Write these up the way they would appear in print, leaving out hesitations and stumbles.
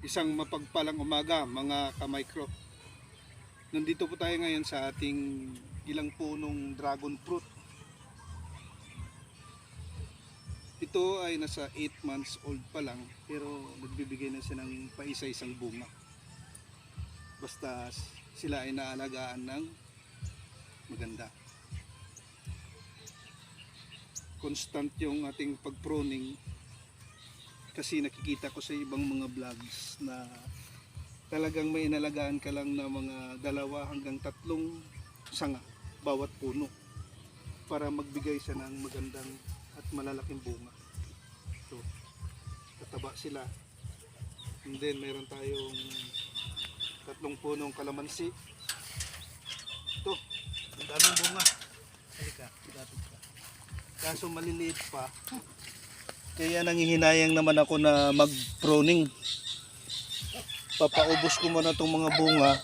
Isang mapagpalang umaga mga ka-micro. Nandito po tayo ngayon sa ating ilang punong dragon fruit. Ito ay nasa 8 months old pa lang, pero nagbibigay na siya ng paisa-isang bunga. Basta sila ay naalagaan ng maganda. Constant yung ating pag-pruning kasi nakikita ko sa ibang mga vlogs na talagang may inalagaan ka lang na mga 2 hanggang 3 sanga bawat puno para magbigay siya ng magandang at malalaking bunga. So, tataba sila. And then meron tayong 3 punong kalamansi. Ito, ang daming bunga. Halika, lapit ka. Kaso maliliit pa. Kaya nangihinayang naman ako na mag-pruning. Papaubos ko muna itong mga bunga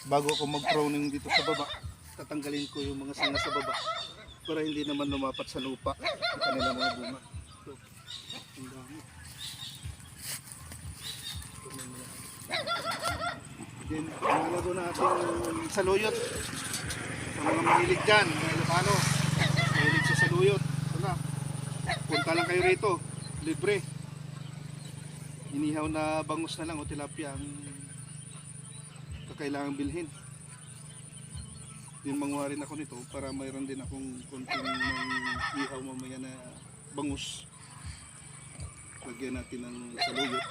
bago ako mag-pruning dito sa baba. Tatanggalin ko yung mga sanga sa baba para hindi naman lumapat sa lupa ang kanilang mga bunga. So, ang dami. Then, nalagay natin saluyot. Sa mga mahilig dyan, mga Ilocano, mahilig sa saluyot. Ito na. Punta lang kayo rito. Libre. Inihaw na bangus na lang o tilapia ang kakailangang bilhin. Din manguha rin ako nito para mayroon din akong konting ihaw mamaya na bangus. Lagyan natin ng saluyot.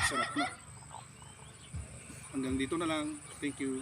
Sarap na. Hanggang dito na lang. Thank you.